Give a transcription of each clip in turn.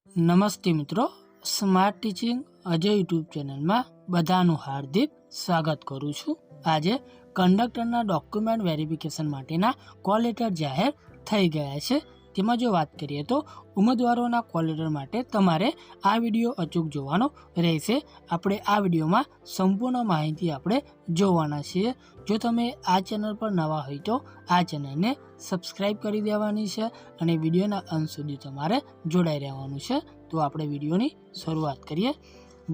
નમસ્તે મિત્રો, smart teaching Ajay YouTube ચેનલમાં બધાનું હાર્દિક સ્વાગત કરું છું। આજે કંડક્ટરના ડોક્યુમેન્ટ વેરિફિકેશન માટેના કોલ લેટર જાહેર થઈ ગયા છે। તેમાં જો વાત કરીએ તો ઉમેદવારોના કોલ લેટર માટે તમારે આ વિડીયો અચૂક જોવાનો રહેશે। આપણે આ વિડીયોમાં સંપૂર્ણ માહિતી આપણે જોવાના છીએ। જો તમે આ ચેનલ પર નવા હોય તો આ ચેનલને સબસ્ક્રાઈબ કરી દેવાની છે અને વિડીયોના અંત સુધી તમારે જોડાઈ રહેવાનું છે। તો આપણે વિડીયોની શરૂઆત કરીએ।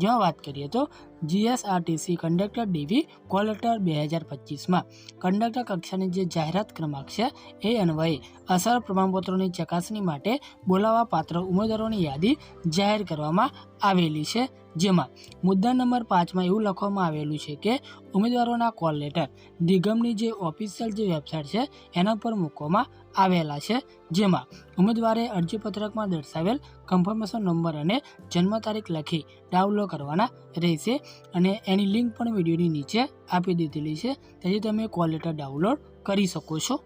જ્યાં વાત કરીએ તો GSRTC conductor DV call letter 2025માં કંડક્ટર કક્ષાની જે જાહેરાત ક્રમાંક છે એ અન્વયે અસલ પ્રમાણપત્રોની ચકાસણી માટે બોલાવવા પાત્ર ઉમેદવારોની યાદી જાહેર કરવામાં આવેલી છે। જેમાં મુદ્દા નંબર 5માં એવું લખવામાં આવેલું છે કે ઉમેદવારોના કોલ લેટર નિગમની જે ઓફિશિયલ જે વેબસાઇટ છે એના પર મૂકવામાં આવેલા છે। જેમાં ઉમેદવારે અરજીપત્રકમાં દર્શાવેલ કન્ફર્મેશન નંબર અને જન્મ તારીખ લખી ડાઉનલોડ કરવાના રહેશે અને એની લિંક પણ વિડીયોની નીચે આપી દીધેલી છે, તેથી તમે કોલ લેટર ડાઉનલોડ કરી શકો છો।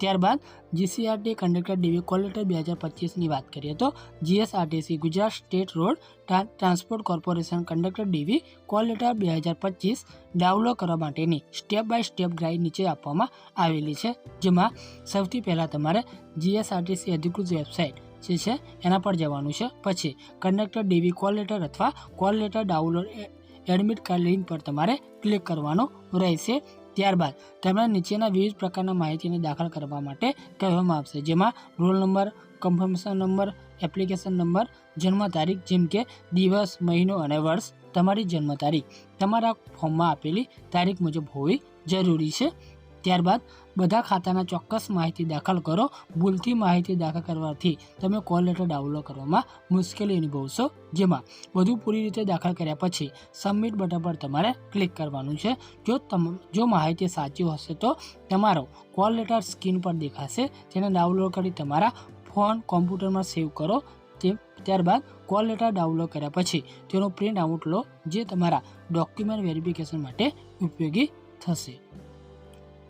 ત્યારબાદ GCRT conductor DV call letter 2025ની વાત કરીએ તો GSRTC Gujarat state road transport corporation conductor DV call letter 2025 download કરવા માટેની સ્ટેપ બાય સ્ટેપ ગાઈડ નીચે આપવામાં આવેલી છે। જેમાં સૌથી પહેલાં તમારે જીએસઆરટીસી અધિકૃત વેબસાઇટ જે છે એના પર જવાનું છે। પછી કંડક્ટર ડીવી કોલ લેટર અથવા call letter download admit card link પર તમારે ક્લિક કરવાનું રહેશે। ત્યારબાદ તમને નીચેના વિવિધ પ્રકારના માહિતીને દાખલ કરવા માટે કહેવામાં આવશે, જેમાં roll number, confirmation number, application number, જન્મ તારીખ જેમ કે દિવસ, મહિનો અને વર્ષ, તમારી જન્મ તારીખ તમારા ફોર્મમાં આપેલી તારીખ મુજબ હોવી જરૂરી છે। ત્યારબાદ બધા ખાતાના ચોક્કસ માહિતી દાખલ કરો। ભૂલથી માહિતી દાખલ કરવાથી તમે કોલ લેટર ડાઉનલોડ કરવામાં મુશ્કેલી અનુભવશો। જેમાં વધુ પૂરી રીતે દાખલ કર્યા પછી સબમિટ બટન પર તમારે ક્લિક કરવાનું છે। જો માહિતી સાચી હશે તો તમારો કોલ લેટર સ્ક્રીન પર દેખાશે, તેને ડાઉનલોડ કરી તમારા ફોન, કોમ્પ્યુટરમાં સેવ કરો। ત્યારબાદ કોલ લેટર ડાઉનલોડ કર્યા પછી તેનો પ્રિન્ટ આઉટ લો, જે તમારા ડોક્યુમેન્ટ વેરિફિકેશન માટે ઉપયોગી થશે।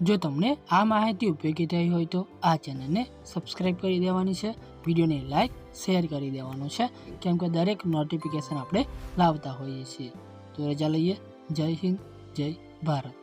જો તમને આ માહિતી ઉપયોગી થઈ હોય તો આ ચેનલને સબસ્ક્રાઈબ કરી દેવાની છે, વિડીયોને લાઈક શેર કરી દેવાનું છે, કેમ કે દરેક નોટિફિકેશન આપણે લાવતા હોઈએ છીએ। તો રજા લઈએ। જય હિન્દ, જય ભારત।